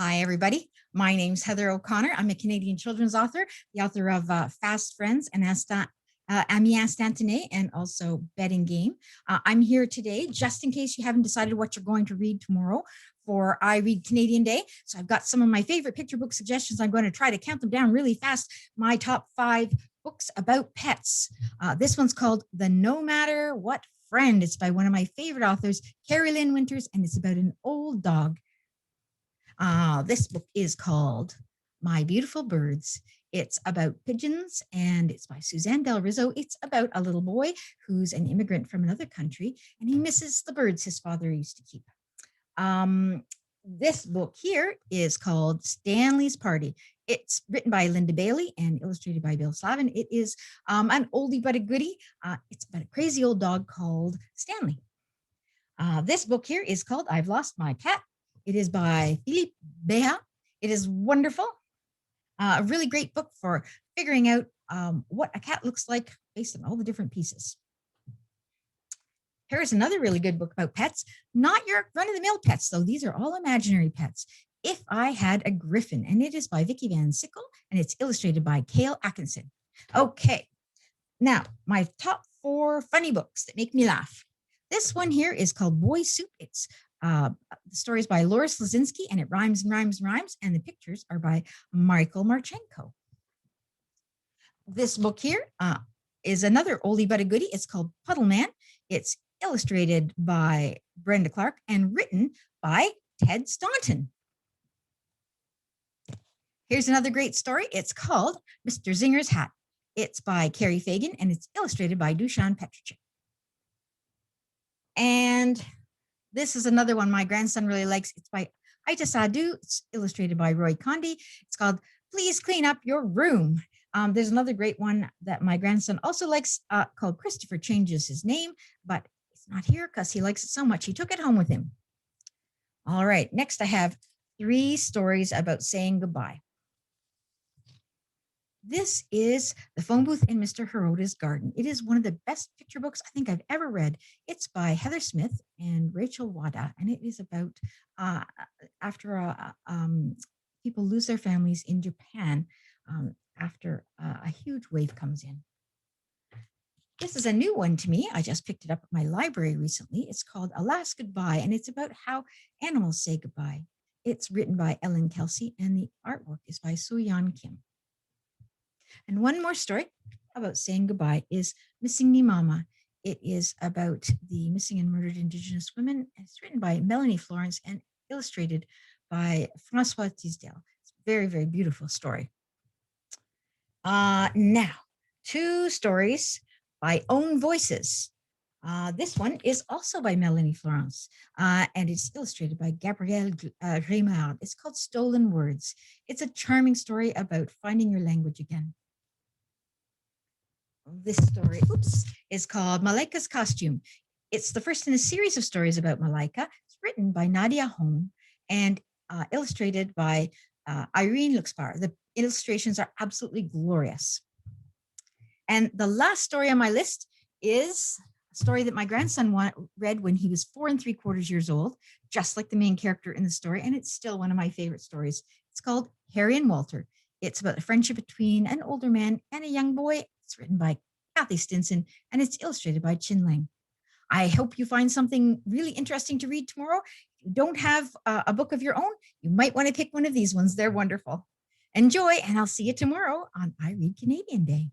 Hi, everybody. My name's Heather O'Connor. I'm a Canadian children's author, the author of Fast Friends and Ami Instantané, and also Betting Game. I'm here today just in case you haven't decided what you're going to read tomorrow for I Read Canadian Day. So I've got some of my favorite picture book suggestions. I'm going to try to count them down really fast. My top 5 books about pets. This one's called The No Matter What Friend. It's by one of my favorite authors, Carrie Lynn Winters, and it's about an old dog. This book is called My Beautiful Birds. It's about pigeons and it's by Suzanne Del Rizzo. It's about a little boy who's an immigrant from another country and he misses the birds his father used to keep. This book here is called Stanley's Party. It's written by Linda Bailey and illustrated by Bill Slavin. It is an oldie but a goodie. It's about a crazy old dog called Stanley. This book here is called I've Lost My Cat. It is by Philippe Béha. It is wonderful. A really great book for figuring out what a cat looks like based on all the different pieces. Here's another really good book about pets. Not your run-of-the-mill pets, though. These are all imaginary pets. If I Had a Griffin, and it is by Vicky Van Sickle, and it's illustrated by Cale Atkinson. Okay, now my top 4 funny books that make me laugh. This one here is called Boy Soup. It's the story is by Laura Slazinski, and it rhymes and rhymes and rhymes, and the pictures are by Michael Marchenko. This book here is another oldie but a goodie. It's called Puddle Man. It's illustrated by Brenda Clark and written by Ted Staunton. Here's another great story. It's called Mr. Zinger's Hat. It's by Carrie Fagan, and it's illustrated by Dusan Petricek. And this is another one my grandson really likes. It's by Aita Sadhu. It's illustrated by Roy Condi. It's called Please Clean Up Your Room. There's another great one that my grandson also likes called Christopher Changes His Name, but it's not here because he likes it so much. He took it home with him. All right, next I have 3 stories about saying goodbye. This is The Phone Booth in Mr. Heroda's Garden. It is one of the best picture books I think I've ever read. It's by Heather Smith and Rachel Wada, and it is about after people lose their families in Japan after a huge wave comes in. This is a new one to me. I just picked it up at my library recently. It's called Alas Goodbye, and it's about how animals say goodbye. It's written by Ellen Kelsey, and the artwork is by Soo-Yeon Kim. And one more story about saying goodbye is Missing Me Mama. It is about the missing and murdered Indigenous women. It's written by Melanie Florence and illustrated by Francois Tisdale. It's a very, very beautiful story. Now, 2 stories by Own Voices. This one is also by Melanie Florence, and it's illustrated by Gabrielle Reymard. It's called Stolen Words. It's a charming story about finding your language again. This story, is called Malaikas Costume. It's the first in a series of stories about Malaika. It's written by Nadia Home and illustrated by Irene Luxbar. The illustrations are absolutely glorious. And the last story on my list is a story that my grandson read when he was 4 3/4 years old, just like the main character in the story, and it's still one of my favorite stories. It's called Harry and Walter. It's about the friendship between an older man and a young boy. It's written by Kathy Stinson, and it's illustrated by Chin Lang. I hope you find something really interesting to read tomorrow. If you don't have a book of your own, you might want to pick one of these ones. They're wonderful. Enjoy, and I'll see you tomorrow on I Read Canadian Day.